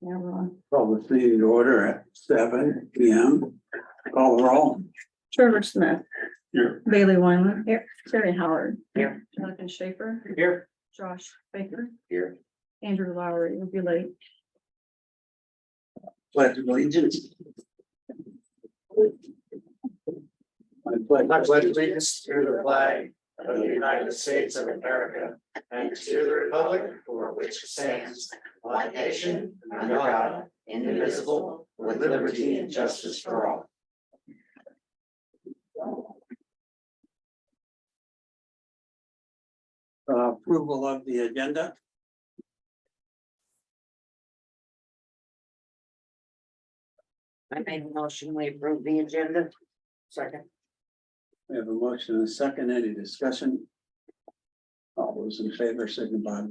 Yeah, we're on. Call this meeting to order at 7 p.m. Call the roll. Trevor Smith. Here. Bailey Wyman. Here. Terry Howard. Here. Jonathan Schaefer. Here. Josh Baker. Here. Andrew Lowry will be late. Pledge of allegiance. I pledge allegiance to the flag of the United States of America and to the republic for which it stands, one nation, under God, indivisible, with liberty and justice for all. Approval of the agenda. I made a motion, we approve the agenda. Second. We have a motion and a second. Any discussion? All those in favor signify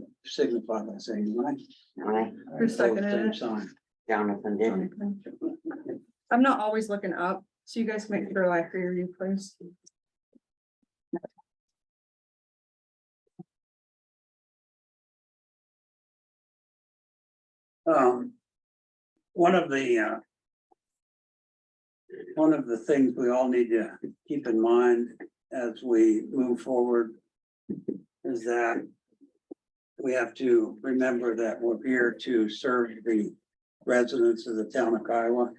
by saying aye. Aye, Who seconded Same it? sign. Jonathan did. I'm not always looking up, so you guys make sure I hear you, please. One of the things we all need to keep in mind as we move forward is that we have to remember that we're here to serve the residents of the town of Kiowa.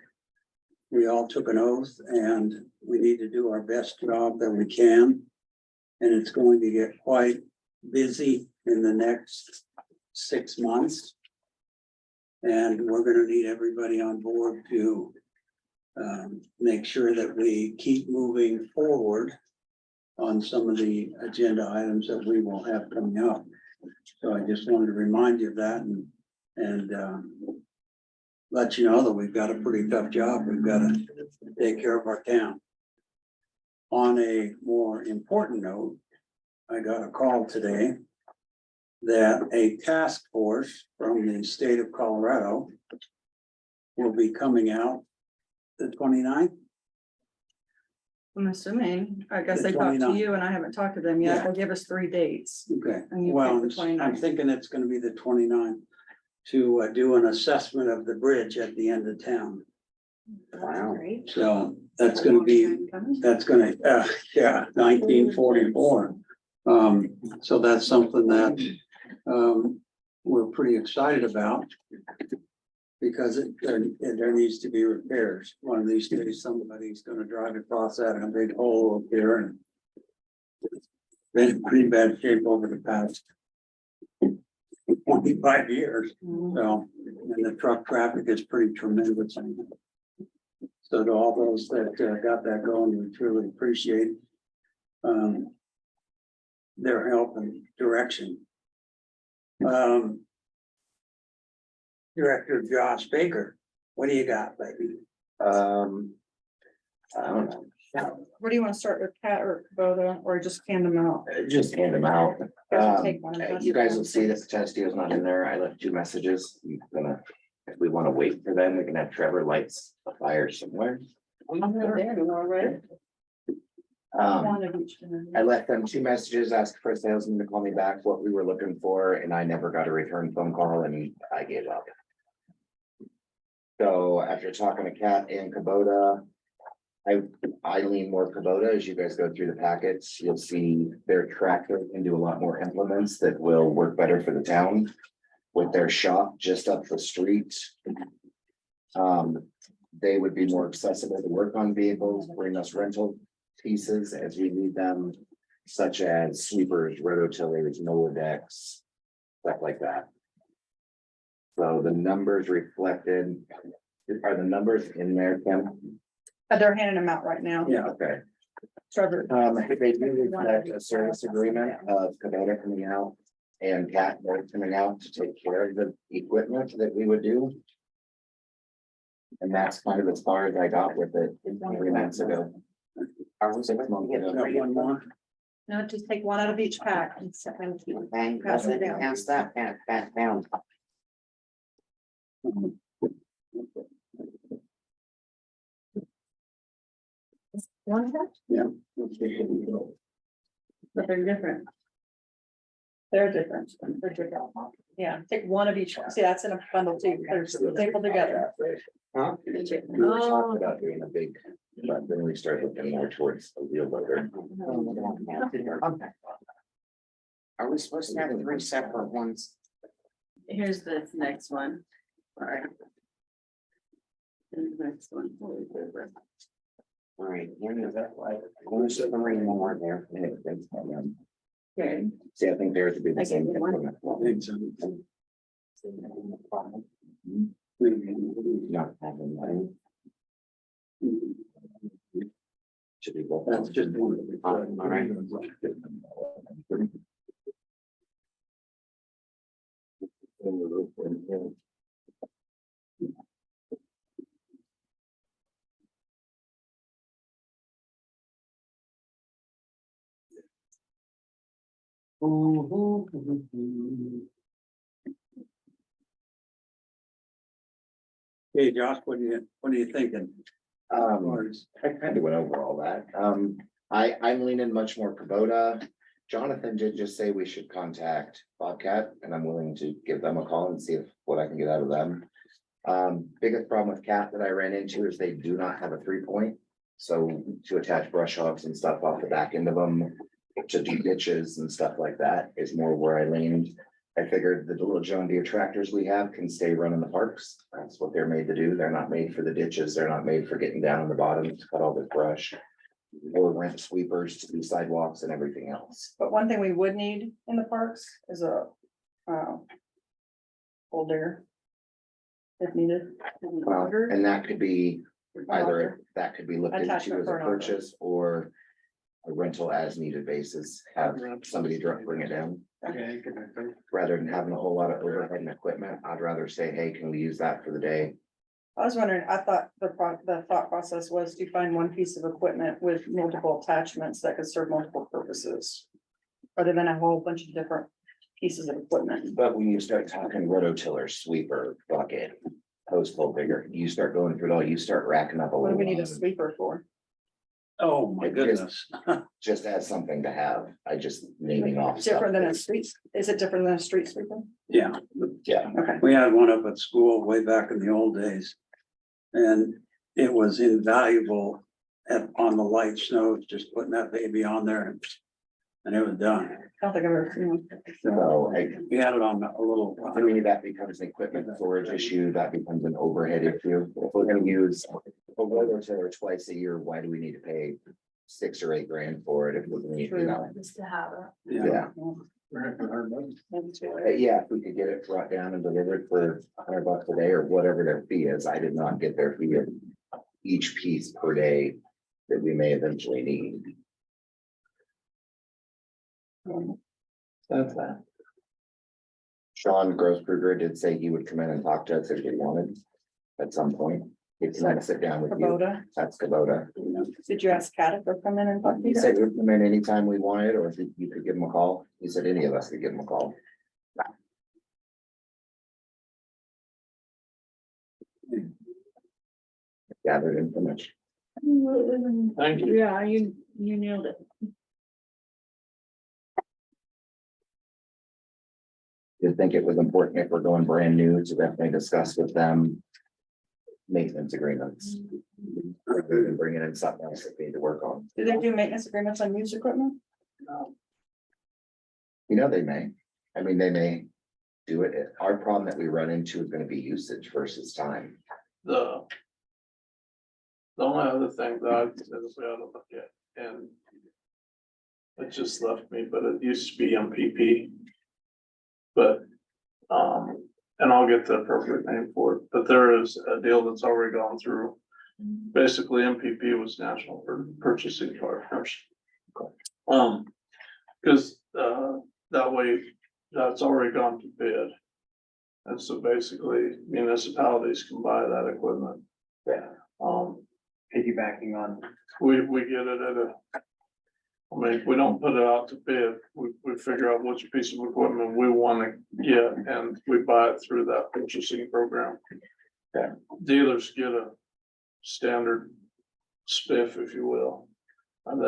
We all took an oath and we need to do our best job that we can. And it's going to get quite busy in the next 6 months. And we're gonna need everybody on board to make sure that we keep moving forward on some of the agenda items that we will have coming up. So I just wanted to remind you of that and let you know that we've got a pretty tough job. We've got to take care of our town. On a more important note, I got a call today that a task force from the state of Colorado will be coming out the 29th. I'm assuming, I guess The they talked to 29th. you and I haven't talked to them yet. Yeah. They'll give us 3 dates. Okay, And you well, pick the I'm 29th. thinking it's gonna be the 29th to do an assessment of the bridge at the end of town. Wow. So that's gonna be, yeah, 1944. So that's something that we're pretty excited about. Because there needs to be repairs. One of these days, somebody's gonna drive across that in a big hole up there and it's been in pretty bad shape over the past 25 years. So, and the truck traffic is pretty tremendous. So to all those that got that going, we truly appreciate their help and direction. Director Josh Baker, what do you got, baby? I don't know. What do you want to start with, Pat or Kubota, or just hand them out? Just hand them out. Guys will take one and pass You it guys down. will see that the Testio's not in there. I left 2 messages. I'm gonna, if we want to wait for them, we can have Trevor lights a fire somewhere. I'm not there anymore, right? One of each. I left them 2 messages, asked for a salesman to call me back what we were looking for, and I never got a return phone call and I gave up. So after talking to Kat and Kubota, I lean more Kubota. As you guys go through the packets, you'll see their tractor can do a lot more implements that will work better for the town with their shop just up the street. They would be more accessible to work on vehicles, bring us rental pieces as we need them, such as sweepers, rototillers, mower decks, stuff like that. So the numbers reflected, are the numbers in there, Kim? They're handing them out right now. Yeah, Okay. Trevor. They do reflect a service agreement of Kubota coming out and Cat both coming out to take care of the equipment that we would do. And that's kind of as far as I got with it 3 months ago. Or 6 months ago. got one more. No, just take one out of each pack and set them. Okay, pass it down, pass that, pass down. One pack, Yeah. but they're different. They're different. They're different. Yeah, take one of each. See, that's in a bundle too. They're stapled together. Huh? We were talking about doing a big, but then we started looking more towards a wheel loader. Are we supposed to have three separate ones? Here's the next one. Alright. And the next one. All right, there's three more there. Okay. See, I think theirs would be the I same. gave you one. Not having one. Should be both. That's just one. All right. Hey, Josh, what are you thinking? I kind of went over all that. I'm leaning much more Kubota. Jonathan did just say we should contact Bobcat, and I'm willing to give them a call and see what I can get out of them. Biggest problem with Cat that I ran into is they do not have a 3-point. So to attach brush hogs and stuff off the back end of them, to do ditches and stuff like that is more where I leaned. I figured the little John Deere tractors we have can stay running the parks. That's what they're made to do. They're not made for the ditches. They're not made for getting down in the bottom to cut all this brush. Or rent sweepers to do sidewalks and everything else. But one thing we would need in the parks is a folder. If needed. And that could be either, that could be looked into Attachment as for a an auger. purchase or a rental as needed basis, have somebody bring it down. Rather than having a whole lot of overhead and equipment, I'd rather say, hey, can we use that for the day? I was wondering, I thought the thought process was to find one piece of equipment with multiple attachments that could serve multiple purposes. Rather than a whole bunch of different pieces of equipment. But when you start talking rototiller, sweeper, bucket, hose pull digger, you start going through it all, you start racking up a What do little. we need a sweeper for? Oh, my goodness. Just as something to have, I just naming off. stuff. Different than a street, is it different than a street sweeper? Yeah, Yeah, Okay. we had one up at school way back in the old days. And it was invaluable on the light snow, just putting that baby on there and it was done. I don't think I've ever seen one. so We had it on a little. to me, that becomes an equipment storage issue, that becomes an overhead issue. If we're gonna use a rototiller twice a year, why do we need to pay $6 or $8 grand for it if we're gonna, you know? Just to have it. Yeah. Yeah, if we could get it brought down and delivered for $100 a day or whatever their fee is, I did not get their fee of each piece per day that we may eventually need. That's that. Sean Grosskruger did say he would come in and talk to us if he wanted at some point. If you want to sit down with you, Kubota. that's Kubota. Did you ask Kat if they'll come in and talk to He you? said he'd come in anytime we wanted, or if you could give him a call. He said any of us could give him a call. Gathered information. Thank you. Yeah, you nailed it. Did think it was important if we're going brand new to definitely discuss with them maintenance agreements. And bringing in something else that we need to work on. Do they do maintenance agreements on used equipment? You know, they may, I mean, they may do it. Our problem that we run into is gonna be usage versus time. The only other thing that I said is we ought to look at, and it just left me, but it used to be MPP. But, and I'll get the appropriate name for it, but there is a deal that's already gone through. Basically, MPP was National Purchasing Partners. Cause, that way, that's already gone to bid. And so basically municipalities can buy that equipment. Yeah. Piggybacking on. We get it at I mean, we don't put it out to bid, we figure out which piece of equipment we wanna get and we buy it through that purchasing program. Yeah. Dealers get a standard spiff, if you will. And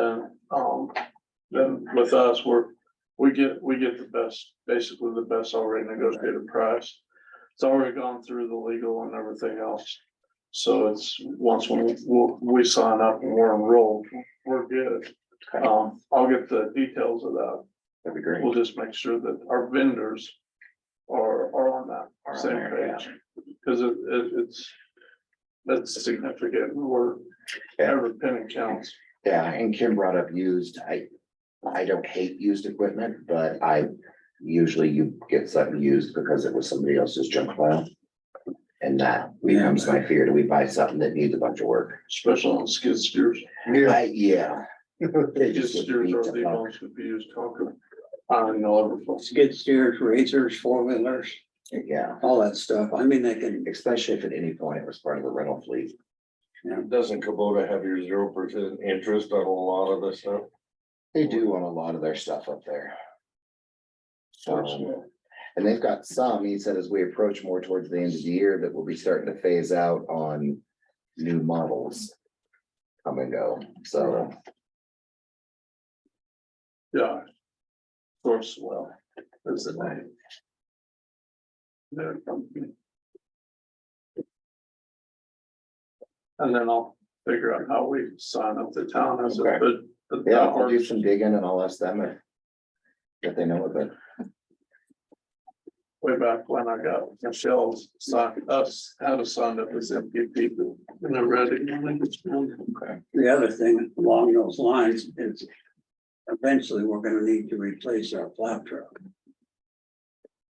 then with us, we get the best, basically the best already negotiated price. It's already gone through the legal and everything else. So it's, once we sign up and we're enrolled, we're good. I'll get the details of that. That'd be great. We'll just make sure that our vendors are on that Are on same there, page. Cause that's significant. We're, Yeah. every penny counts. Yeah, and Kim brought up used. I don't hate used equipment, but usually you get something used because it was somebody else's junk pile. And that becomes my fear. Do we buy something that needs a bunch of work? Especially on skid steers. Yeah. They Skid just get steers beat are to the fuck. most confused talker. I don't know ever. skid steers, razors, four-wheelers, Yeah, all that stuff. I mean, they can, especially if at any point it was part of the rental fleet. Doesn't Kubota have your 0% interest on a lot of this stuff? They do on a lot of their stuff up there. So, and they've got some, he said, as we approach more towards the end of the year, that we'll be starting to phase out on new models. Come and go, so. Yeah. Of course, well, is the name. Their company. And then I'll figure out how we sign up the town as a Okay. good. Yeah, I'll do some digging and I'll ask them if they know of it. Way back when I got Michelle's signed us, had us signed up as MPP, and they're ready. Okay. the other thing along those lines is eventually we're gonna need to replace our plow truck.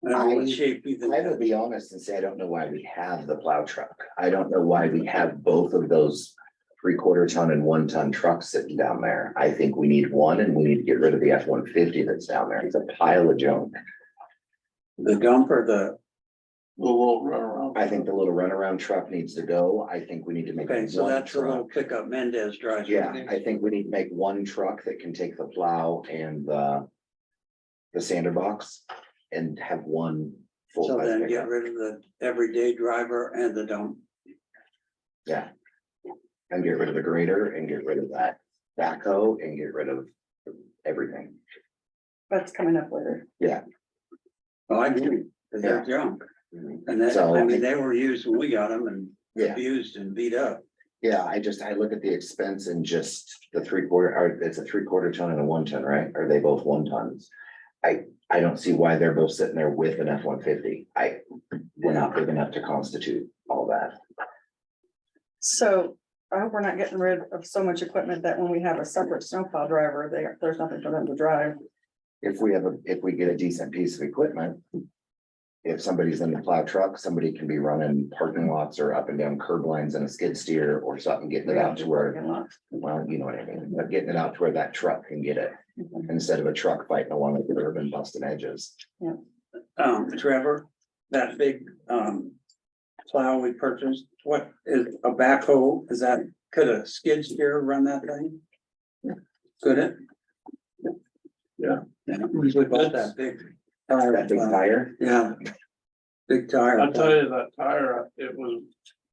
I don't know what shape you think. I will be honest and say, I don't know why we have the plow truck. I don't know why we have both of those 3/4 ton and 1 ton trucks sitting down there. I think we need one and we need to get rid of the F-150 that's down there. It's a pile of junk. The dumper, the, little runaround. I think the little runaround truck needs to go. I think we need to make okay, so one that's the little truck. pickup Mendez drives. Yeah, I think we need to make one truck that can take the plow and the sander box and have one full So size then get pickup. rid of the everyday driver and the dump. Yeah. And get rid of the grader and get rid of that backhoe and get rid of everything. That's coming up later. Oh, I agree, because they're junk. And that, So- I mean, they were used when we got them and Yeah. abused and beat up. Yeah, I look at the expense and just the 3/4, or it's a 3/4 ton and a 1 ton, right? Are they both 1 tons? I don't see why they're both sitting there with an F-150. We're not big enough to constitute all that. So I hope we're not getting rid of so much equipment that when we have a separate snowplow driver, there's nothing for them to drive. If we get a decent piece of equipment. If somebody's in the plow truck, somebody can be running parking lots or up and down curb lines in a skid steer or something, getting it out to where, well, you know what I mean, but getting it out to where that truck can get it. Instead of a truck fighting along the curb and busting edges. Trevor, that big, plow we purchased, what is a backhoe? Is that, could a skid steer run that thing? Could it? Yeah. Yeah, we bought that big. That big tire, Yeah. Big tire. I'll tell you that tire, it was,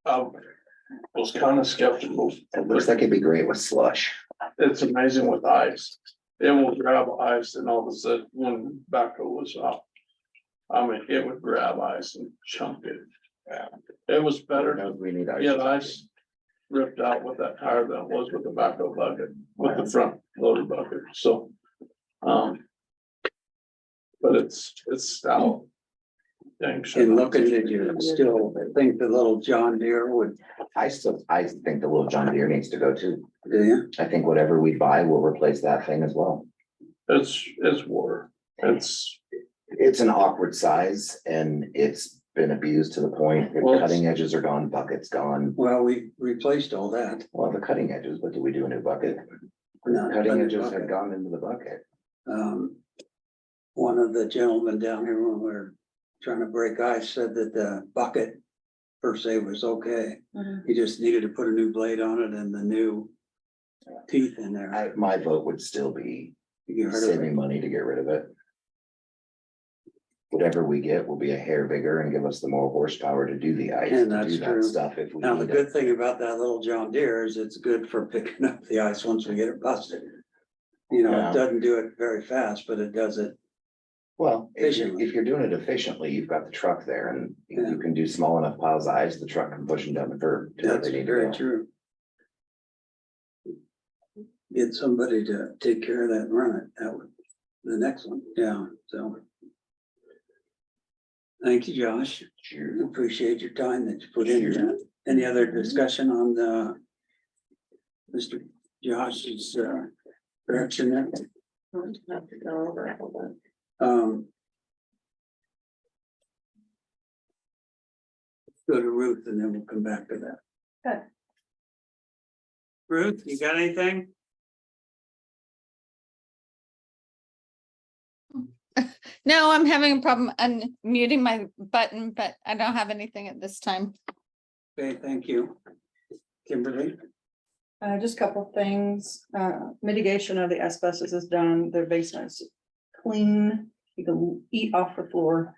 I was kind of skeptical. it looks like it'd be great with slush. It's amazing with ice. It will grab ice and all of a sudden when backhoe was up. I mean, it would grab ice and chunk it. Yeah. It was better to We need. get ice ripped out with that tire than it was with the backhoe bucket, with the front loader bucket, so. But it's stout. Dang. And looking at you, still think the little John Deere would, I think the little John Deere needs to go too. do you? I think whatever we buy will replace that thing as well. It's water. It's an awkward size and it's been abused to the point that Well, cutting edges are gone, buckets gone. Well, we replaced all that. Well, the cutting edges, but do we do a new bucket? No, Cutting edges bucket. have gone into the bucket. One of the gentlemen down here when we were trying to break ice said that the bucket per se was okay. Mhm. You just needed to put a new blade on it and the new teeth in there. My vote would still be You heard of saving it? money to get rid of it. Whatever we get will be a hair bigger and give us the more horsepower to do the ice, And to that's do that true. stuff if we Now, the need good it. thing about that little John Deere is it's good for picking up the ice once we get it busted. You know, Yeah. it doesn't do it very fast, but it does it Well, Efficiently. if you're doing it efficiently, you've got the truck there and you can do small enough piles of ice, the truck can push them down the curb. to where That's they need to very go. true. Get somebody to take care of that and run it, that would, the next one, yeah, so. Thank you, Josh. Sure. Appreciate your time that you put into that. Any other discussion on the Mr. Josh's direction there? Have to go over it, hold on. Go to Ruth and then we'll come back to that. Okay. Ruth, you got anything? No, I'm having a problem unmuting my button, but I don't have anything at this time. Okay, thank you. Kimberly? Just a couple of things, mitigation of the asbestos is done, the basement's clean, you can eat off the floor.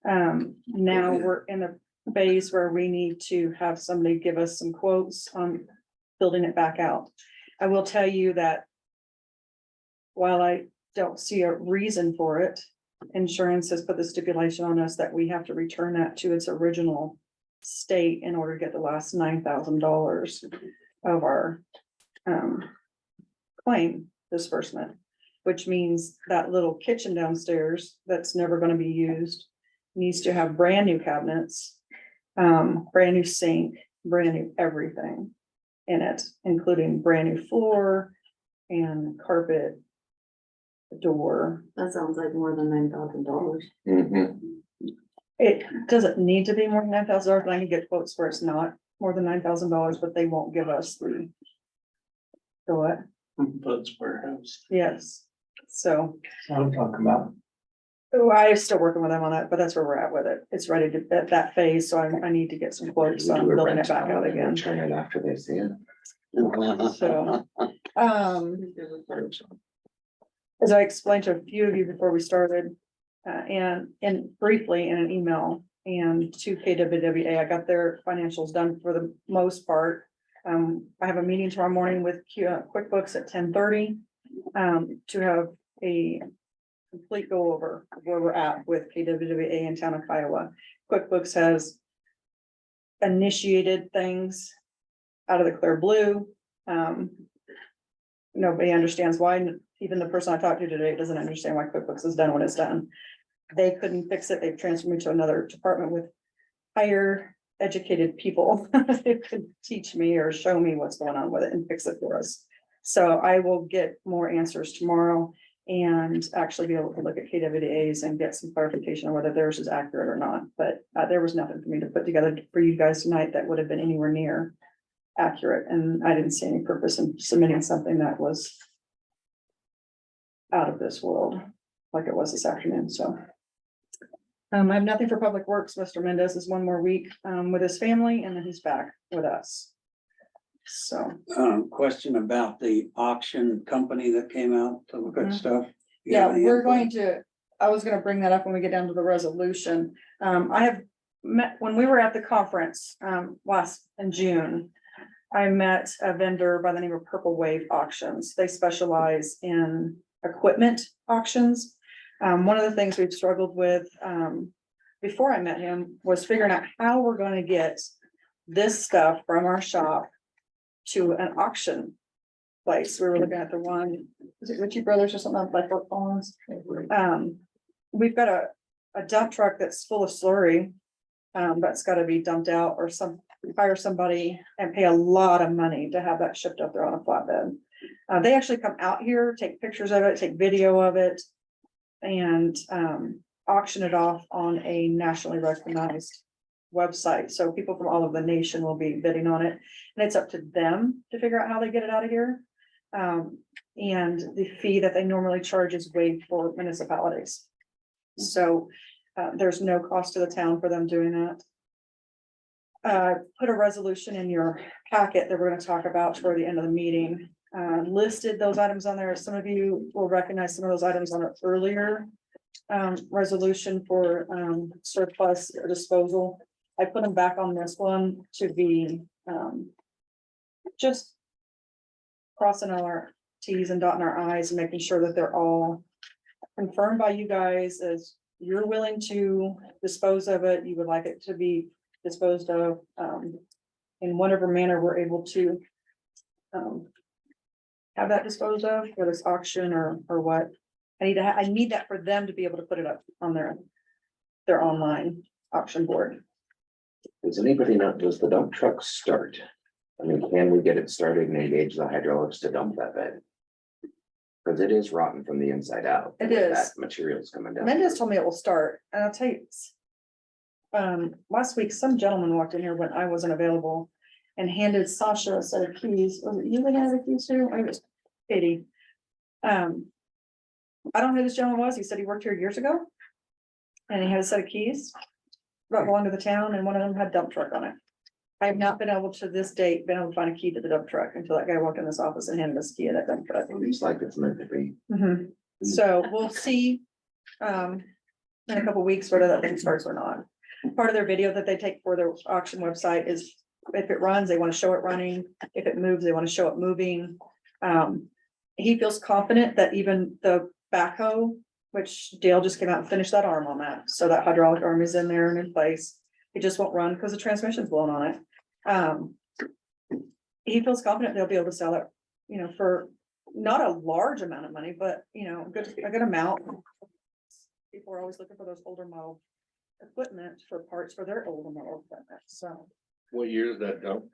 Now we're in a phase where we need to have somebody give us some quotes on building it back out. I will tell you that while I don't see a reason for it, insurance has put the stipulation on us that we have to return that to its original state in order to get the last $9,000 of our claim disbursement, which means that little kitchen downstairs that's never going to be used needs to have brand new cabinets, brand new sink, brand new everything in it, including brand new floor and carpet, door. That sounds like more than $9,000. Mhm. It doesn't need to be more than $9,000, but I can get quotes where it's not more than $9,000, but they won't give us the what? Bud's warehouse. Yes, so. I'm talking about. Oh, I'm still working with them on that, but that's where we're at with it. It's ready to, at that phase, so I need to get some quotes We on do a building it rent back out and again. return it after they see it. So, as I explained to a few of you before we started, and briefly in an email and to KWWA, I got their financials done for the most part. I have a meeting tomorrow morning with QuickBooks at 10:30, to have a complete go over of where we're at with KWWA in town of Kiowa. QuickBooks has initiated things out of the clear blue. Nobody understands why. Even the person I talked to today doesn't understand why QuickBooks is done when it's done. They couldn't fix it. They've transferred me to another department with higher educated people. They could teach me or show me what's going on with it and fix it for us. So I will get more answers tomorrow and actually be able to look at KWAs and get some clarification on whether theirs is accurate or not. But there was nothing for me to put together for you guys tonight that would have been anywhere near accurate. And I didn't see any purpose in submitting something that was out of this world like it was this afternoon. So I have nothing for Public Works. Mr. Mendez is one more week with his family and then he's back with us. So Question about the auction company that came out to look at stuff. You yeah, have any we're input? going to, I was gonna bring that up when we get down to the resolution. I have met, when we were at the conference last in June, I met a vendor by the name of Purple Wave Auctions. They specialize in equipment auctions. One of the things we've struggled with before I met him was figuring out how we're going to get this stuff from our shop to an auction place. We were looking at the one, is it Ritchie Brothers or something like Fort Collins? We've got a dump truck that's full of slurry. That's got to be dumped out or hire somebody and pay a lot of money to have that shipped up there on a flatbed. They actually come out here, take pictures of it, take video of it, and auction it off on a nationally recognized website. So people from all over the nation will be bidding on it, and it's up to them to figure out how they get it out of here. And the fee that they normally charge is waived for municipalities. So there's no cost to the town for them doing that. Put a resolution in your packet that we're going to talk about toward the end of the meeting. Listed those items on there. Some of you will recognize some of those items on an earlier resolution for surplus or disposal. I put them back on this one to be just crossing our T's and dotting our I's and making sure that they're all confirmed by you guys as you're willing to dispose of it, you would like it to be disposed of, in whatever manner we're able to, have that disposed of, whether it's auction or what. I need that for them to be able to put it up on their online auction board. Does anybody know, does the dump truck start? I mean, can we get it started and engage the hydraulics to dump that bed? Because it is rotten from the inside out. It the way is. That material's coming down. Mendes told me it will start, and I'll tell you. Last week, some gentleman walked in here when I wasn't available and handed Sasha a set of keys. Was it you that had the keys too? I think it was Katie. I don't know who this gentleman was. He said he worked here years ago. And he had a set of keys. That belonged to the town, and one of them had dump truck on it. I have not been able to this date, been able to find a key to the dump truck until that guy walked in this office and handed us a key of that dump truck. It's like it's meant to be. Mhm. So we'll see, in a couple weeks whether that thing starts or not. Part of their video that they take for their auction website is if it runs, they want to show it running. If it moves, they want to show it moving. He feels confident that even the backhoe, which Dale just came out and finished that arm on that. So that hydraulic arm is in there and in place. It just won't run because the transmission's blown on it. He feels confident they'll be able to sell it, for not a large amount of money, but a good amount. People are always looking for those older model equipment for parts for their older model equipment, so. What year is that dump?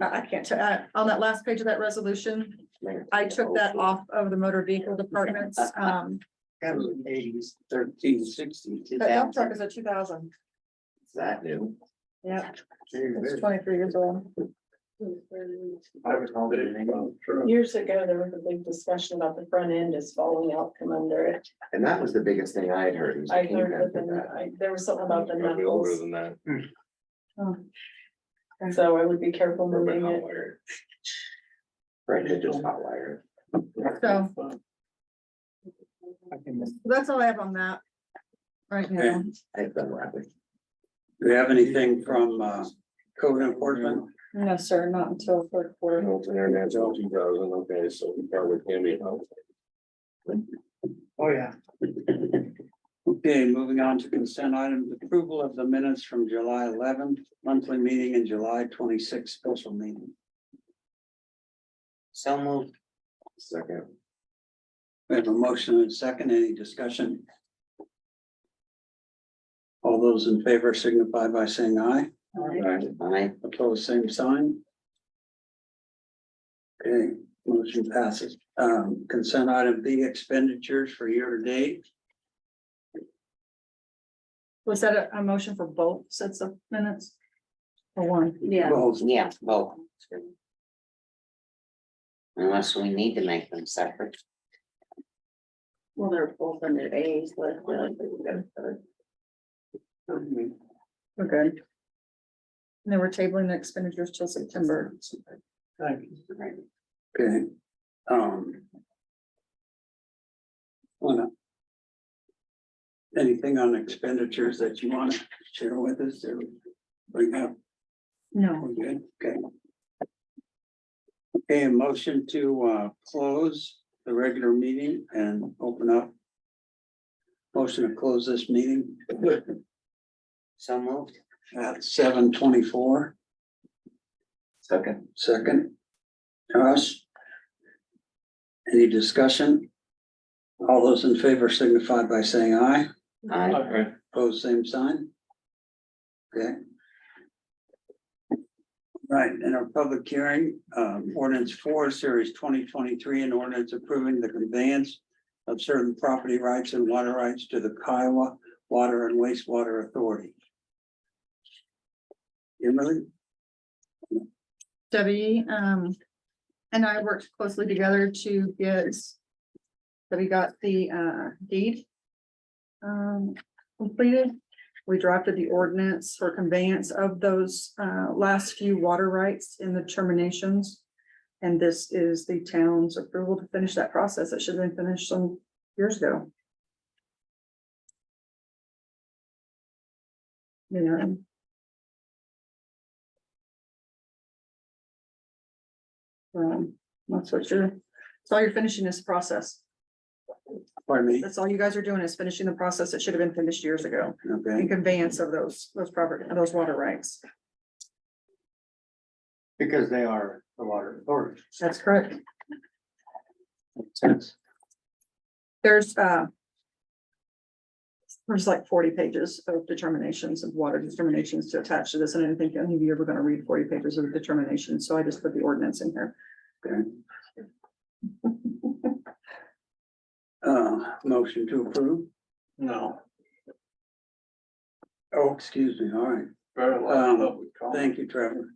I can't tell, on that last page of that resolution, I took that off of the motor vehicle departments, '80s, 13, 16. that dump truck is a 2000, Is that new? yeah, it's 23 years old. Years ago, there was a big discussion about the front end is falling out from under it. And that was the biggest thing I had heard. was the I king heard bed that, for there was something about the Probably older knuckles, than that. so I would be careful Probably moving hot it. wired. Right, it just hot wired. So that's all I have on that. Right now. I've been rapid. Do we have anything from code enforcement? No, sir, not until third quarter. No, it's international 2000, okay, so we probably can be helped. Oh, yeah. Okay, moving on to consent items, approval of the minutes from July 11th, monthly meeting, and July 26th special meeting. So moved. Second. We have a motion and a second. Any discussion? All those in favor signify by saying aye. Aye. Opposed, same sign. Okay, motion passes. Consent item B, expenditures for year to date. Was that a motion for both sets of minutes? Or one? Yeah, Both. yeah, both. Unless we need to make them separate. Well, they're both under A's, but. We're good. And then we're tabling the expenditures till September. Thank you. Okay. Wanna- Anything on expenditures that you want to share with us or bring up? No, We're good, okay. Okay, a motion to close the regular meeting and open up. Motion to close this meeting So moved. at 7:24. Second. Second. Josh? Any discussion? All those in favor signify by saying aye. Aye. Opposed, same sign. Okay. Right, in our public hearing, ordinance 4, series 2023, an ordinance approving the conveyance of certain property rights and water rights to the Kiowa Water and Wastewater Authority. Kimberly? Debbie, and I worked closely together to get. Debbie got the deed. Completed. We drafted the ordinance for conveyance of those last few water rights in the terminations. And this is the town's approval to finish that process. It should have been finished some years ago. Yeah. That's what you're, that's all you're finishing this process. Pardon me, That's all you guys are doing is finishing the process that should have been finished years ago. okay, In conveyance of those property, those water rights. Because they are the water authority. That's correct. sense. There's like 40 pages of determinations of water determinations to attach to this, and I didn't think any of you ever gonna read 40 pages of determination, so I just put the ordinance in here. Motion to approve? No, Oh, excuse me, all right, very last public comment. thank you, Trevor.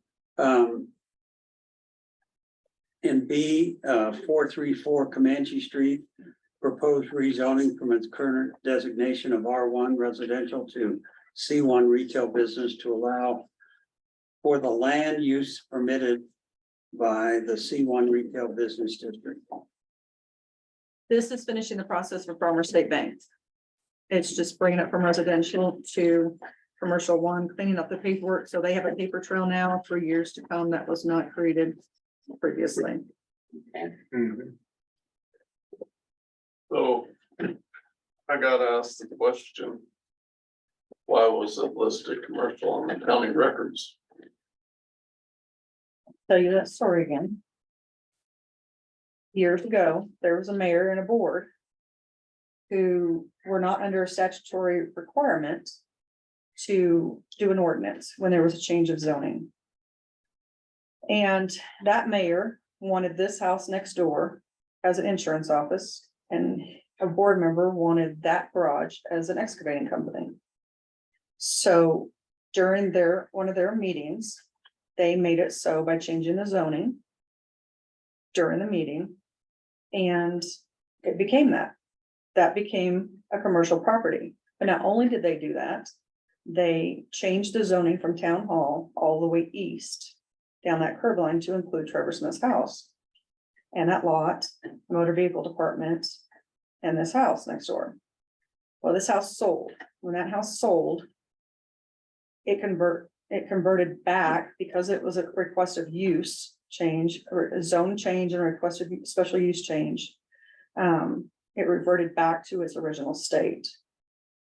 In B, 434 Comanche Street, proposed rezoning from its current designation of R1 residential to C1 retail business to allow for the land use permitted by the C1 retail business district. This is finishing the process for Farmer State Bank. It's just bringing it from residential to commercial one, cleaning up the paperwork, so they have a paper trail now for years to come that was not created previously. So I gotta ask the question. Why was it listed commercial on the county records? Tell you that story again. Years ago, there was a mayor and a board who were not under a statutory requirement to do an ordinance when there was a change of zoning. And that mayor wanted this house next door as an insurance office, and a board member wanted that garage as an excavating company. So during one of their meetings, they made it so by changing the zoning during the meeting, and it became that became a commercial property. But not only did they do that, they changed the zoning from town hall all the way east down that curve line to include Trevor Smith's house. And that lot, motor vehicle department, and this house next door. Well, this house sold. When that house sold, it converted back because it was a request of use change or a zone change and a request of special use change. It reverted back to its original state.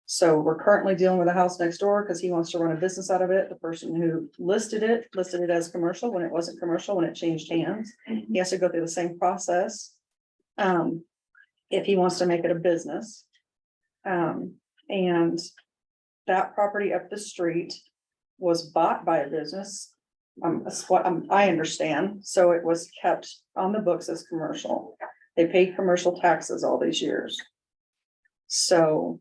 So we're currently dealing with a house next door because he wants to run a business out of it. The person who listed it as commercial when it wasn't commercial, when it changed hands. He has to go through the same process. If he wants to make it a business. And that property up the street was bought by a business. That's what I understand. So it was kept on the books as commercial. They paid commercial taxes all these years. So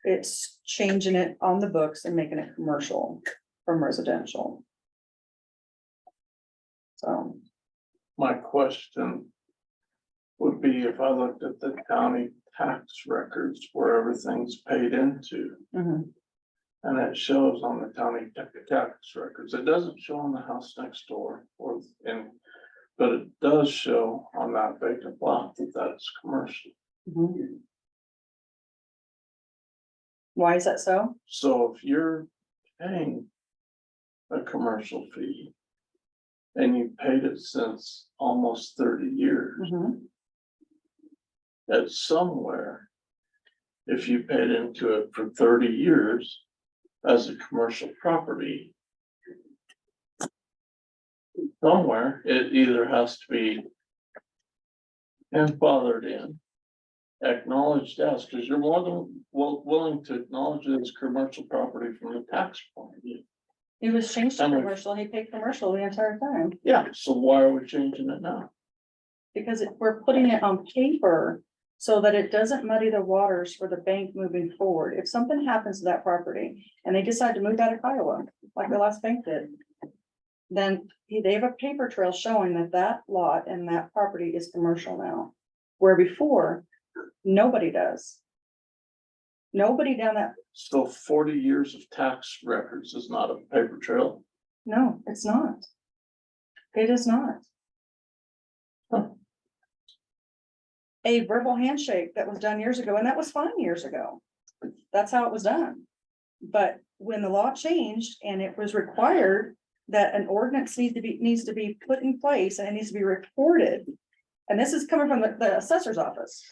it's changing it on the books and making it commercial from residential. So. My question would be if I looked at the county tax records where everything's paid into. Mhm. And it shows on the county tax records. It doesn't show on the house next door but it does show on that vacant lot that that's commercial. Mhm. Why is that so? So if you're paying a commercial fee and you paid it since almost 30 years, Mhm. at somewhere, if you paid into it for 30 years as a commercial property, somewhere it either has to be grandfathered in, acknowledged as, because you're more than willing to acknowledge it as commercial property from the tax point of view. It was changed to And we- commercial, he paid commercial the entire time, Yeah, so why are we changing it now? because we're putting it on paper. So that it doesn't muddy the waters for the bank moving forward. If something happens to that property and they decide to move out of Kiowa, like the last bank did. Then they have a paper trail showing that that lot and that property is commercial now. Where before, nobody does. Nobody down that, So 40 years of tax records is not a paper trail. no, it's not. It is not. Huh. A verbal handshake that was done years ago, and that was fine years ago. That's how it was done. But when the law changed and it was required that an ordinance needs to be put in place and it needs to be reported. And this is coming from the assessor's office.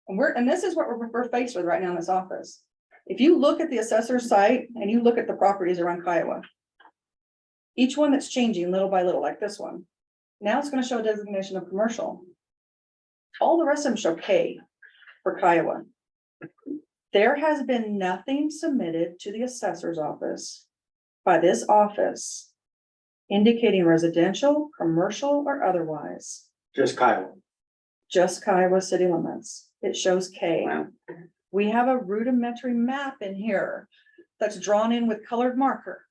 And this is what we're faced with right now in this office. If you look at the assessor's site and you look at the properties around Kiowa, each one that's changing little by little, like this one, now it's gonna show a designation of commercial. All the rest of them show K for Kiowa. There has been nothing submitted to the assessor's office by this office indicating residential, commercial, or otherwise, Just Kyle. just Kiowa city limits. It shows K. We have a rudimentary map in here that's drawn in with colored marker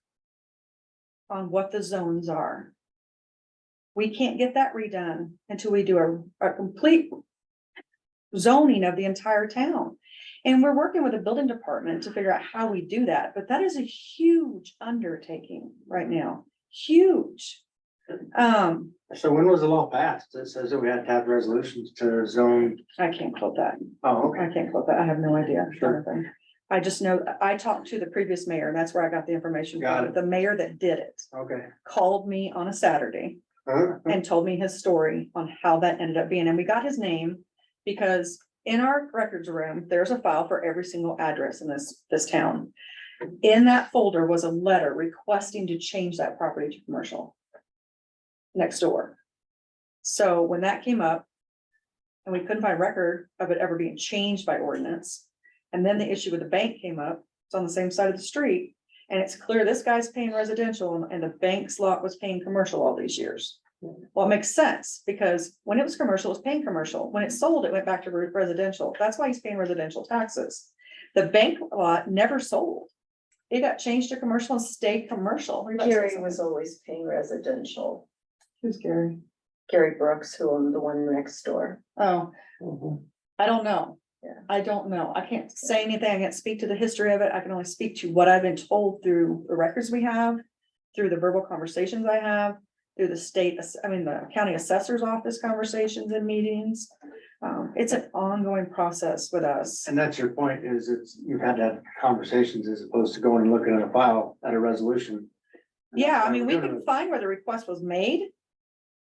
on what the zones are. We can't get that redone until we do a complete zoning of the entire town. And we're working with the building department to figure out how we do that, but that is a huge undertaking right now, huge. So when was the law passed? It says that we had to have resolutions to zone. I can't quote that. Oh, okay. I can't quote that. I have no idea. Jonathan. I just know, I talked to the previous mayor, and that's where I got the information Got from. it. The mayor that did it Okay. called me on a Saturday Uh-huh. and told me his story on how that ended up being. And we got his name because in our records room, there's a file for every single address in this town. In that folder was a letter requesting to change that property to commercial next door. So when that came up and we couldn't find record of it ever being changed by ordinance, and then the issue with the bank came up, it's on the same side of the street, and it's clear this guy's paying residential and the bank's lot was paying commercial all these years. Well, it makes sense because when it was commercial, it was paying commercial. When it sold, it went back to residential. That's why he's paying residential taxes. The bank lot never sold. It got changed to commercial and stayed commercial. Gary was always paying residential. Who's Gary? Gary Brooks, who owned the one next door. Oh, I don't know. Yeah. I don't know. I can't say anything. I can't speak to the history of it. I can only speak to what I've been told through the records we have, through the verbal conversations I have, through the county assessor's office conversations and meetings. It's an ongoing process with us. And that's your point, is you've had to have conversations as opposed to going and looking at a file at a resolution. Yeah, I mean, we can find where the request was made,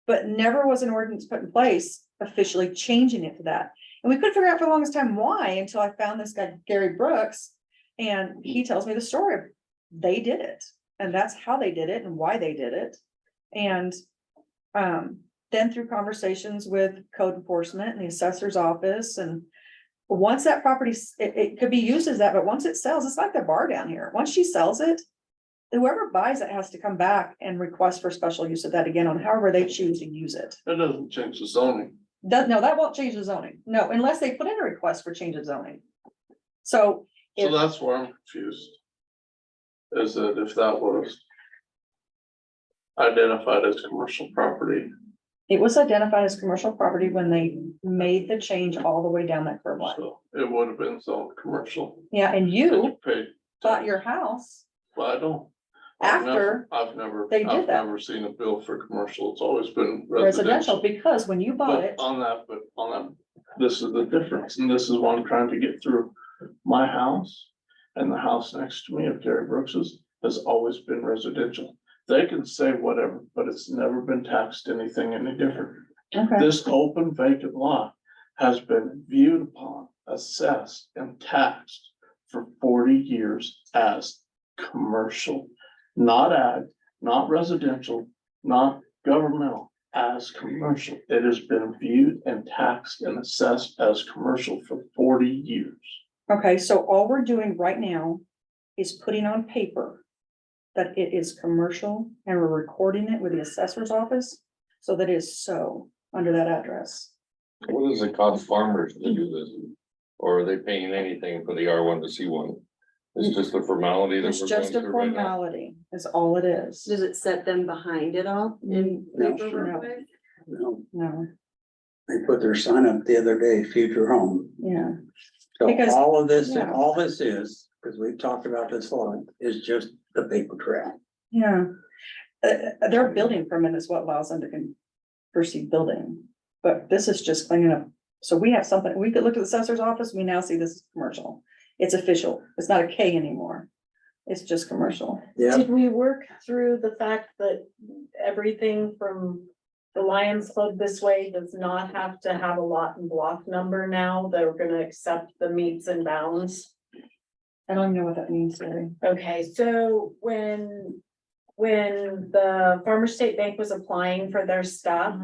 but never was an ordinance put in place officially changing it to that. And we couldn't figure out for the longest time why until I found this guy, Gary Brooks, and he tells me the story. They did it, and that's how they did it and why they did it. And then through conversations with code enforcement and the assessor's office, and once that property, it could be used as that, but once it sells, it's like the bar down here. Once she sells it, whoever buys it has to come back and request for special use of that again on however they choose to use it. That doesn't change the zoning. No, that won't change the zoning. No, unless they put in a request for change of zoning. So So if, that's where I'm confused. Is that if that was identified as commercial property, it was identified as commercial property when they made the change all the way down that curb line. so it would have been zoned commercial. Yeah, and And you paid. bought your house Well, I don't. after I've never, they did I've that. never seen a bill for commercial. It's always been residential, residential. because when you bought But it, on that, this is the difference, and this is what I'm trying to get through. My house and the house next to me of Gary Brooks's has always been residential. They can say whatever, but it's never been taxed anything any different. okay, This open vacant lot has been viewed upon, assessed, and taxed for 40 years as commercial, not ag, not residential, not governmental, as commercial. It has been viewed and taxed and assessed as commercial for 40 years. okay, so all we're doing right now is putting on paper that it is commercial, and we're recording it with the assessor's office, so that it is so under that address. What does it cost farmers to do this? Or are they paying anything for the R1 to C1? It's just a formality that It's we're going just a through right now. formality, is all it is. Does it set them behind it all in No, paperwork? no. No, They put their sign up the other day, future home. yeah, So Because- all of this, yeah. all this is, because we've talked about this a lot, is just the paper trail. yeah. Their building permit is what allows them to proceed building, but this is just cleaning up. So we have something, we could look at the assessor's office, we now see this is commercial. It's official, it's not a K anymore. It's just commercial. Yeah, Did we work through the fact that everything from the Lions Club this way does not have to have a lot and block number now. They're gonna accept the meets and bounds. I don't even know what that means, Larry. Okay, so when the Farmer State Bank was applying for their stuff,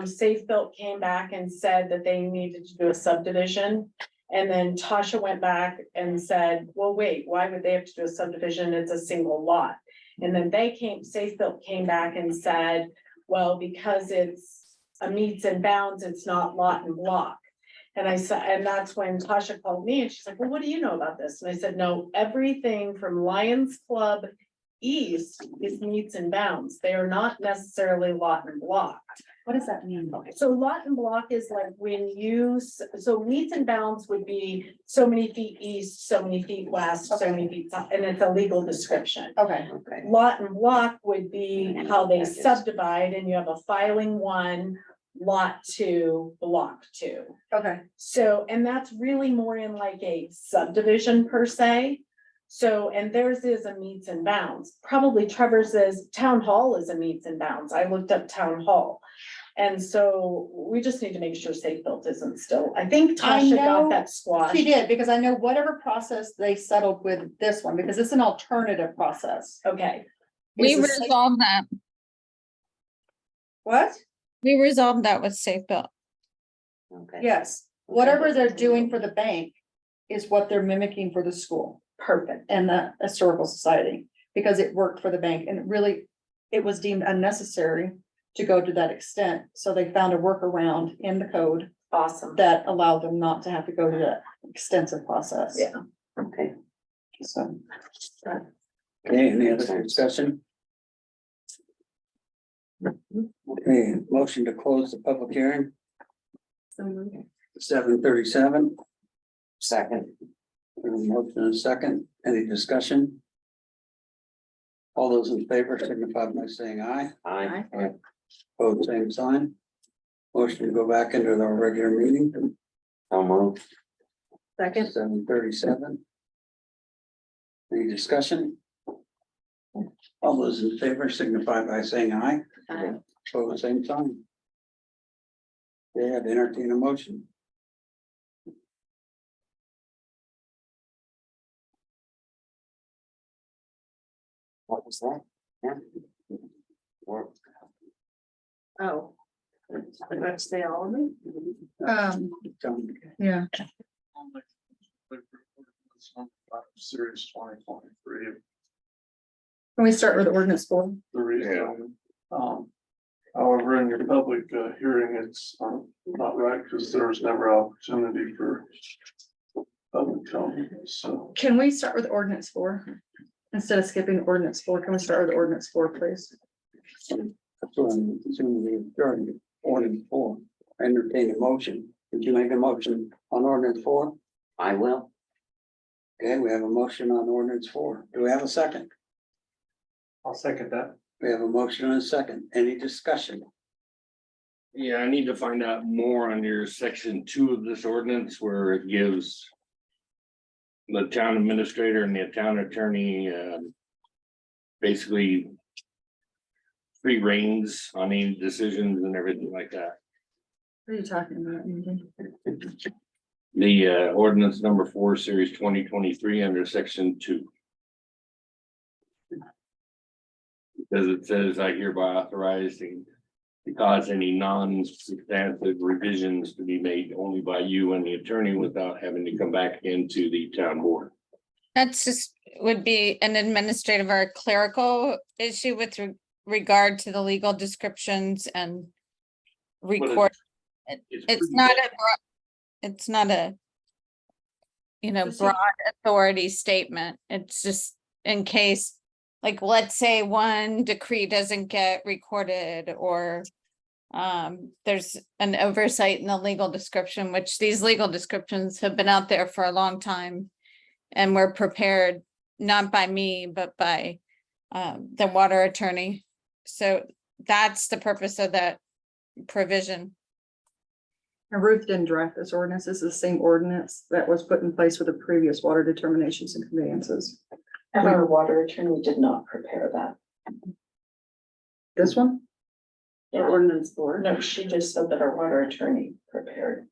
Safe Built came back and said that they needed to do a subdivision. And then Tasha went back and said, well, wait, why would they have to do a subdivision? It's a single lot. And then Safe Built came back and said, well, because it's a meets and bounds, it's not lot and block. And I said, and that's when Tasha called me and she's like, well, what do you know about this? And I said, no, everything from Lions Club East is meets and bounds. They are not necessarily lot and block. What does that mean? So lot and block is like when so meets and bounds would be so many feet east, so many feet west, so many feet south, and it's a legal description. Okay, Okay. Lot and block would be how they subdivide, and you have a filing 1, lot 2, block 2. okay. So, and that's really more in like a subdivision per se. So, and theirs is a meets and bounds. Probably Trevor's town hall is a meets and bounds. I looked up town hall. And so we just need to make sure Safe Built isn't still, I think I Tasha know got that squash. She did, because I know whatever process they settled with this one, because it's an alternative process. Okay, We Is the resolved that. What? We resolved that with Safe Built. Okay. Yes, whatever they're doing for the bank is what they're mimicking for the school perfect. and the historical society, because it worked for the bank and it was deemed unnecessary to go to that extent. So they found a workaround in the code Awesome. that allowed them not to have to go to that extensive process. Yeah. Okay. So, Okay, any other discussion? Okay, motion to close the public hearing, 7:37. Second. Motion and a second, any discussion? All those in favor signify by saying aye. Aye. Both same sign. Motion to go back into our regular meeting, So moved. second, 7:37. Any discussion? All those in favor signify by saying aye. Aye. Both same sign. Okay, I'd entertain a motion. What was that? Yeah. Or- Oh. That's the element. yeah. Series 2023, Can we start with ordinance 4? the reason, however, in your public hearing, it's not right, because there was never opportunity for public comment, so. Can we start with ordinance 4? Instead of skipping ordinance 4, can we start with ordinance 4, please? That's what I'm assuming we're starting ordinance 4. Entertain a motion. Did you make a motion on ordinance 4? I will. Okay, we have a motion on ordinance 4. Do we have a second? I'll second that. We have a motion and a second. Any discussion? Yeah, I need to find out more on your section 2 of this ordinance where it gives the town administrator and the town attorney, basically free reins on any decisions and everything like that. What are you talking about, Andy? The ordinance number 4, series 2023 under section 2. Because it says I hereby authorizing to cause any non-substantive revisions to be made only by you and the attorney without having to come back into the town board. That's just, would be an administrative or a clerical issue with regard to the legal descriptions and record. It's pretty not vague. it's not a, Just broad authority statement. It's just in case, like, let's say one decree doesn't get recorded or there's an oversight in the legal description, which these legal descriptions have been out there for a long time. And were prepared not by me, but by the water attorney. So that's the purpose of that provision. And Ruth didn't draft this ordinance. This is the same ordinance that was put in place for the previous water determinations and conveyances. And our water attorney did not prepare that. This one? The ordinance board. No, she just said that our water attorney prepared.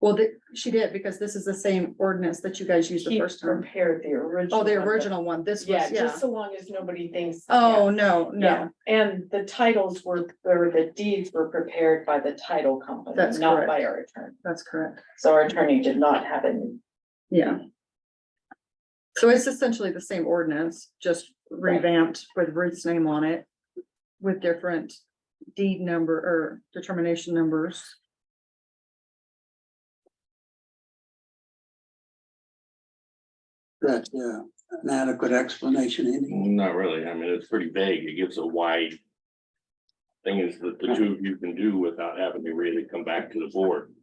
Well, she did, because this is the same ordinance that you guys used the He first time. prepared the original. Oh, the one, but- original one, this Yeah, was, yeah. just so long as nobody thinks. Oh, yeah, no, Yeah, no, and the titles were, or the deeds were prepared by the title company, That's not by correct. our attorney. that's correct, So our attorney did not have any. yeah. So it's essentially the same ordinance, just revamped with Ruth's name on it. With different deed number or determination numbers. That, an adequate explanation, Andy. Not really. I mean, it's pretty vague. It gives a wide. Thing is that the two of you can do without having to really come back to the board.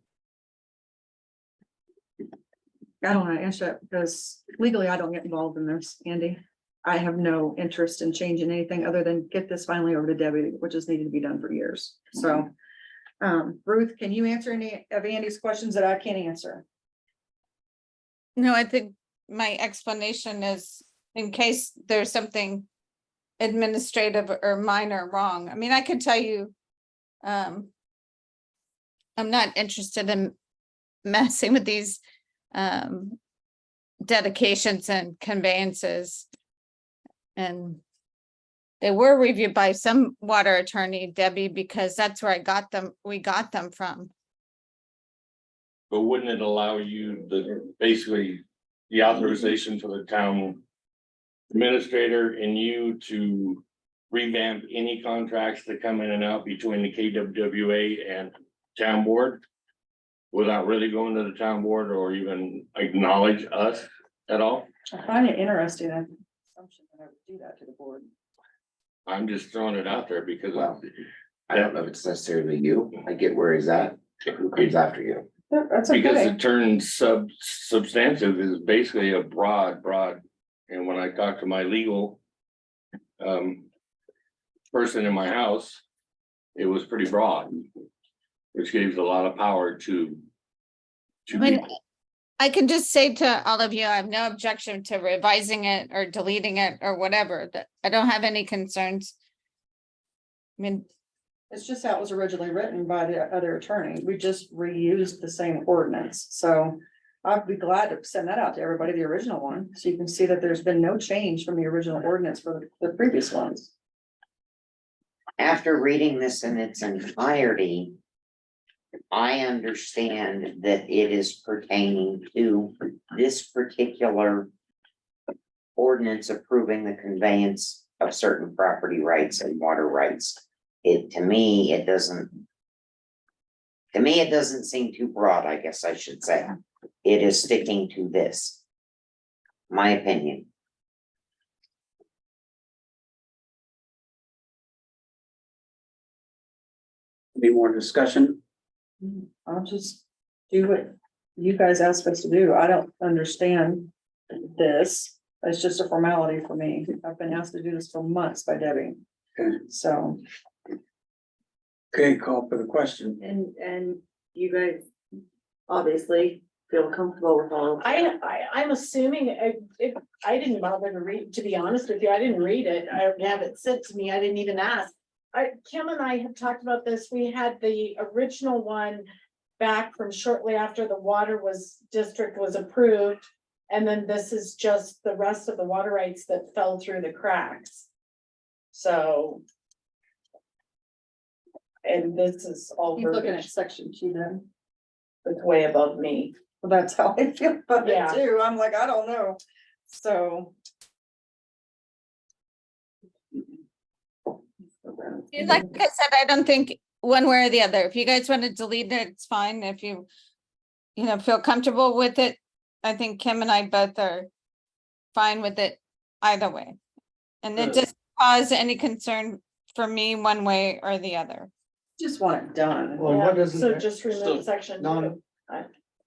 I don't wanna answer that because legally I don't get involved in this, Andy. I have no interest in changing anything other than get this finally over to Debbie, which has needed to be done for years, so. Ruth, can you answer any of Andy's questions that I can't answer? No, I think my explanation is in case there's something administrative or minor wrong. I mean, I could tell you, I'm not interested in messing with these dedications and conveyances. And they were reviewed by some water attorney, Debbie, because that's where we got them from. But wouldn't it allow you basically the authorization for the town administrator and you to revamp any contracts that come in and out between the KWWA and town board? Without really going to the town board or even acknowledge us at all? I find it interesting, assumption that I would do that to the board. I'm just throwing it out there because Well, I don't know if it's necessarily you. I get where he's at. Who comes after you? That's because okay, the term substantive is basically a broad. And when I talk to my legal person in my house, it was pretty broad, which gives a lot of power to I mean, people. I can just say to all of you, I have no objection to revising it or deleting it or whatever, that I don't have any concerns. I mean, it's just how it was originally written by the other attorney, we just reused the same ordinance, so. I'd be glad to send that out to everybody, the original one, so you can see that there's been no change from the original ordinance for the previous ones. After reading this in its entirety, I understand that it is pertaining to this particular ordinance approving the conveyance of certain property rights and water rights. To me, it doesn't seem too broad, I guess I should say. It is sticking to this. My opinion. Any more discussion? I'll just do what you guys asked us to do, I don't understand this, it's just a formality for me, I've been asked to do this for months by Debbie. Okay. So, Okay, call for the question. And you guys obviously feel comfortable with all of that. I'm assuming, I didn't bother to read, to be honest with you, I didn't read it, I have it sent to me, I didn't even ask. Kim and I have talked about this, we had the original one back from shortly after the district was approved. And then this is just the rest of the water rights that fell through the cracks. So. And this is all you're looking at verbiage section 2 then, that's way above me. well, that's how I feel about it Yeah. too, I'm like, I don't know, so. like I said, I don't think one way or the other. If you guys want to delete it, it's fine. If you feel comfortable with it, I think Kim and I both are fine with it either way. And it Good. doesn't cause any concern for me one way or the other. Just want it done. Well, what doesn't So that- just So remove section non- 2.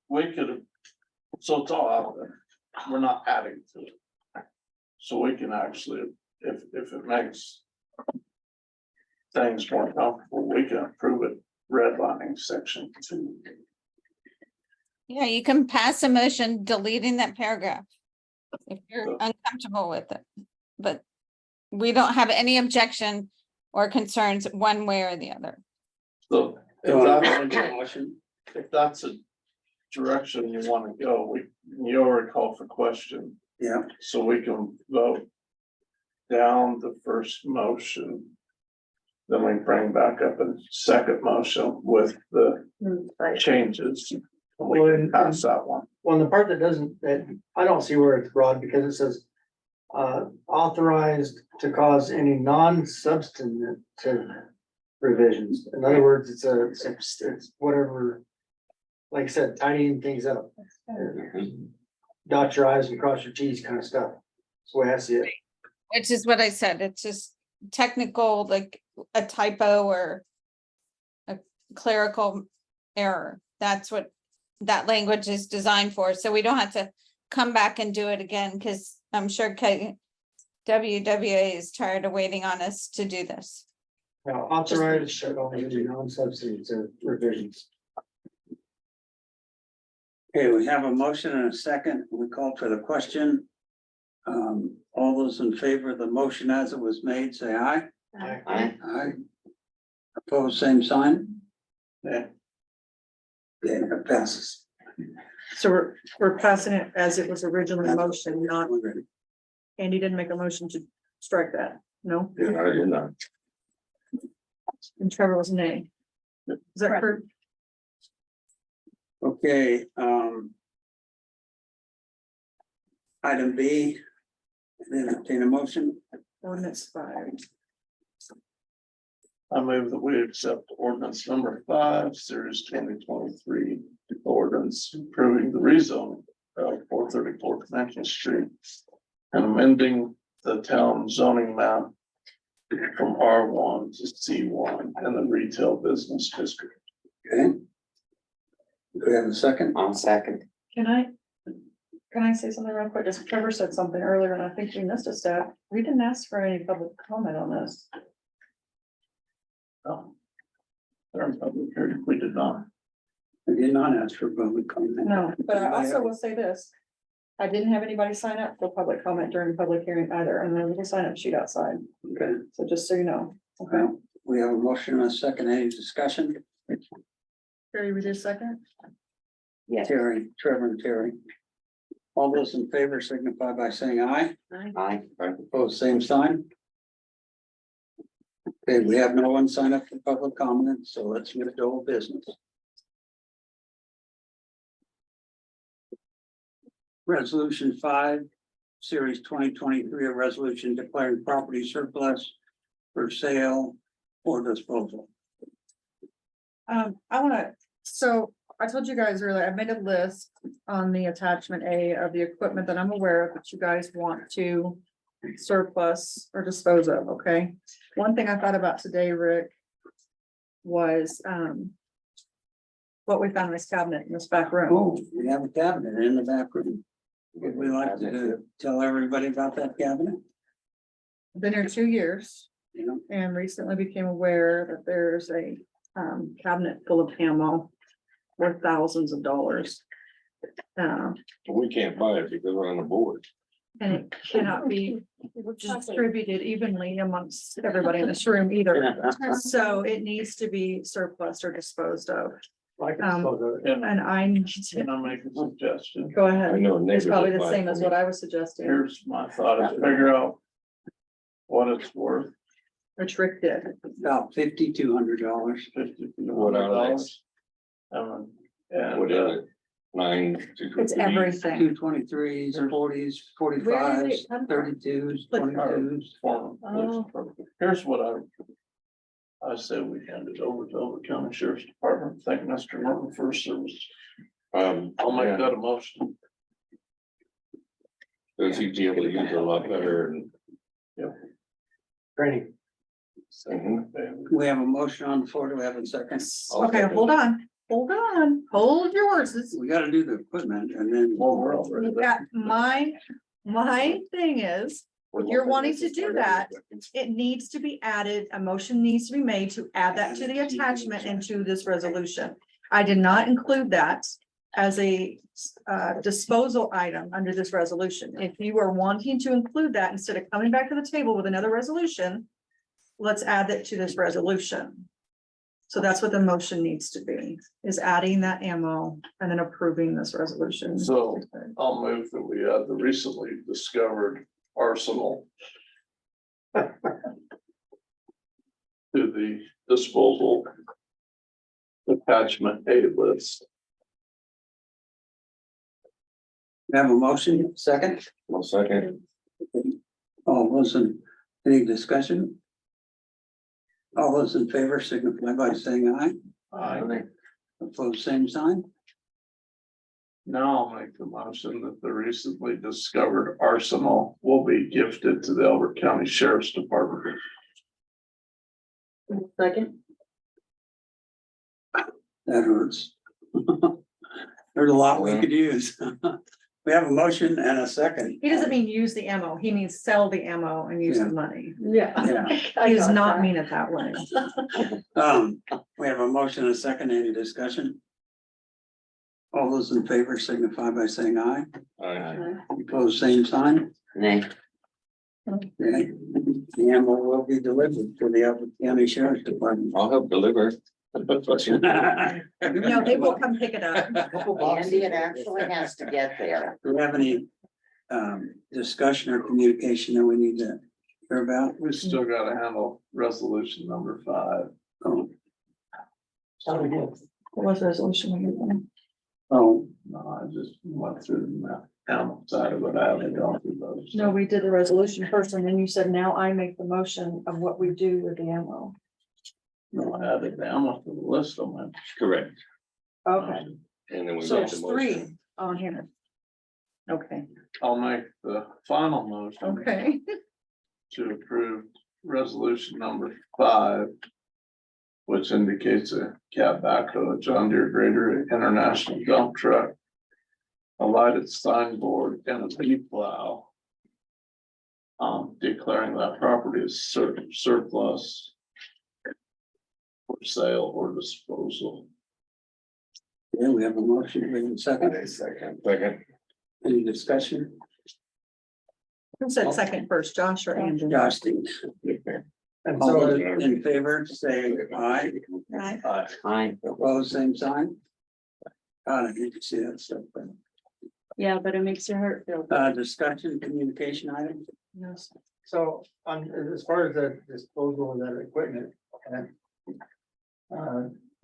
We could, so it's all out there, we're not adding to it. So we can actually, if it makes things more comfortable, we can approve it redlining section 2. Yeah, you can pass a motion deleting that paragraph if you're uncomfortable with it. But we don't have any objection or concerns one way or the other. So So if I'll that's, make a motion. if that's a direction you wanna go, you already call for question, Yeah, so we can vote down the first motion. Then we bring back up a second motion with the changes. We can pass that one. Well, the part that doesn't, that I don't see where it's broad because it says. Authorized to cause any non-substantive revisions. In other words, it's whatever. Like I said, tidying things up. Dot your i's and cross your t's kind of stuff. That's the way I see it. Which is what I said, it's just technical, like a typo or a clerical error. That's what that language is designed for, so we don't have to come back and do it again, because I'm sure WWA is tired of waiting on us to do this. Now, authorized should only do non-substantive revisions. okay, we have a motion and a second. We called for the question. All those in favor of the motion as it was made, say aye. I, Aye. Opposed, same sign? Yeah. Yeah, it passes. So we're passing it as it was originally motion, not, Andy didn't make a motion to strike that, no? I did not. And Trevor was nay. Is that correct? Okay, item B, then entertain a motion. Ordinance 5. I move that we accept ordinance number 5, series 2023, ordinance approving the rezone of 434 Connection Street and amending the town zoning map from R1 to C1 and the retail business district. Okay. Do we have a second? on second. Can I say something real quick? Just Trevor said something earlier and I think we missed a step. We didn't ask for any public comment on this. Oh. During public hearing, we did not. I did not ask for public comment. No, but I also will say this. I didn't have anybody sign up for public comment during public hearing either, and there was a sign up sheet outside. Okay, So just so you know, okay? we have a motion and a second. Any discussion? Terry, we did second? Yes, Terry, Trevor and Terry. All those in favor signify by saying aye. I, Opposed, same sign. Okay, we have no one sign up for public comment, so let's move to old business. Resolution 5, series 2023, a resolution declaring property surplus for sale or disposal. I wanna, so I told you guys earlier, I made a list on the attachment A of the equipment that I'm aware of that you guys want to surplus or dispose of, okay? One thing I thought about today, Rick, was, what we found in this cabinet in this back room. Oh, we have a cabinet in the back room. Would we like to tell everybody about that cabinet? Been here 2 years You know, and recently became aware that there's a, cabinet full of ammo worth thousands of dollars. We can't buy it because we're on the board. And it cannot be distributed evenly amongst everybody in this room either. So it needs to be surplus or disposed of. Like, And And I need can to, I make a suggestion? go I ahead. know. It's neighbors probably that the buy same it as from what me. I was suggesting. Here's my thought, is figure out what it's worth, Which Rick did. about $5,200. $50. And, What is it? 9. It's everything. 223s, 40s, 45s, 32s, 22s. Here's what I say we hand it over to Oakland County Sheriff's Department, thank Mr. Norton for his service. I'll make that a motion. Because he'd be able to use it a lot better and. training. We have a motion on the floor. Do we have a second? Okay, hold on, hold your horses. We gotta do the equipment and then. Yeah, my thing is, if you're wanting to do that, it needs to be added, a motion needs to be made to add that to the attachment into this resolution. I did not include that as a disposal item under this resolution. If you are wanting to include that instead of coming back to the table with another resolution, let's add that to this resolution. So that's what the motion needs to be, is adding that ammo and then approving this resolution. So I'll move that we add the recently discovered arsenal to the disposal attachment A list. We have a motion, second, One second. all those in, any discussion? All those in favor signify by saying aye. Opposed, same sign. Now I'll make the motion that the recently discovered arsenal will be gifted to the Elbert County Sheriff's Department. Second, That hurts. There's a lot we could use. We have a motion and a second. He doesn't mean use the ammo, he means sell the ammo and use Yeah. the money. yeah. Yeah. He does not mean it that way. We have a motion and a second, any discussion? All those in favor signify by saying aye. Opposed, same sign. Nay, Okay. The ammo will be delivered to the Elbert County Sheriff's Department. I'll help deliver. Do No, they will come pick it up. Andy, it actually has to get there. we have any discussion or communication that we need to hear about? We still gotta handle resolution number 5. Oh, What was the resolution? oh, No, I just went through the ammo side of it. I haven't gone through those. No, we did the resolution first, and then you said, now I make the motion of what we do with the ammo. No, I added the ammo to the list on my. Correct. Okay, And then we so made it's the three motion. on here. Okay, I'll make the final motion okay. to approve resolution number 5. Which indicates a cab backhoe, a John Deere grader, international dump truck. A lighted signboard and a leaf plow. Declaring that property as surplus. For sale or disposal. yeah, we have a motion, we have a second, Second. any discussion? Who said second first, Josh or Andrew? Josh, Steve. And All so, those in favor, say aye. Right. Fine. Opposed, same sign. God, I hate to see that stuff, but, Yeah, but it makes your heart feel. discussion, communication items? Yes. so on, as far as the disposal of that equipment, and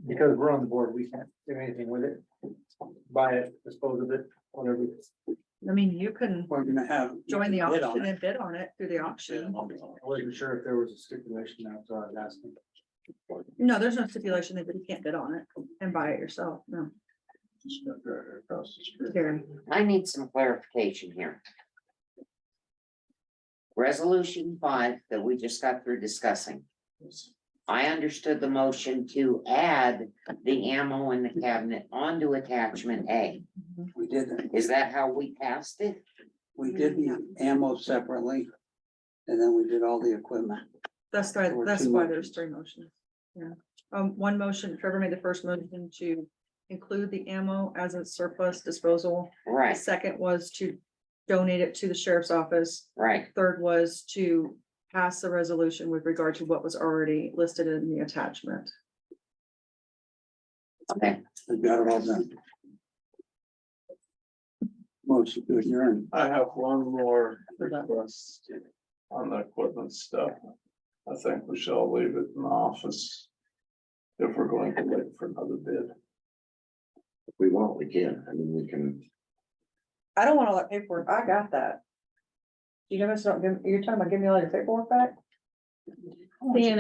because we're on the board, we can't do anything with it. Buy it, dispose of it, whatever. I mean, you can We're gonna have. join the bid on auction it. and bid on it through the auction. I wasn't sure if there was a stipulation, that's what I was asking. No, there's no stipulation that you can't bid on it and buy it yourself, no. Just got right across the street. Here. I need some clarification here. Resolution 5 that we just got through discussing. I understood the motion to add the ammo in the cabinet onto attachment A. We did that. Is that how we passed it? We did the ammo separately. And then we did all the equipment. That's right, Or that's two why motions. there's three motions. Yeah, one motion, Trevor made the first motion to include the ammo as a surplus disposal. The Right, second was to donate it to the sheriff's office. right. Third was to pass the resolution with regard to what was already listed in the attachment. Okay, We got it all done. Motion to adjourn. I have one more request on the equipment stuff. I think we shall leave it in the office. If we're going to wait for another bid. If we want, we can, I mean, we can, I don't want all that paperwork, I got that. You guys don't give, you're talking about giving me all your paperwork back? Dan,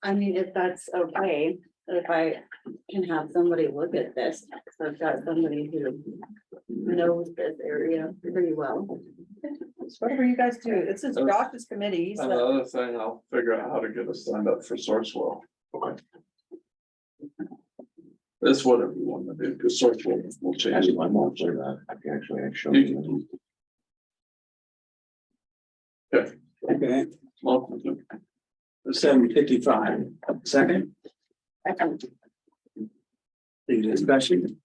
I mean, if that's okay, if I can have somebody look at this, so I've got somebody who knows this area pretty well. It's whatever you guys do, it's his Josh's committee, And so. the other thing, I'll figure out how to get us signed up for Sourcewell. Okay. That's whatever you want to do, because Sourcewell will change. actually, I'm all for that, I can actually show You you. can- Okay, Okay, welcome to. 7:55. Second, the discussion.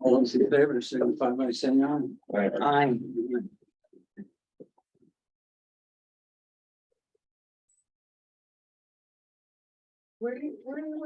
All those in favor, signify by saying aye. I'm Where do you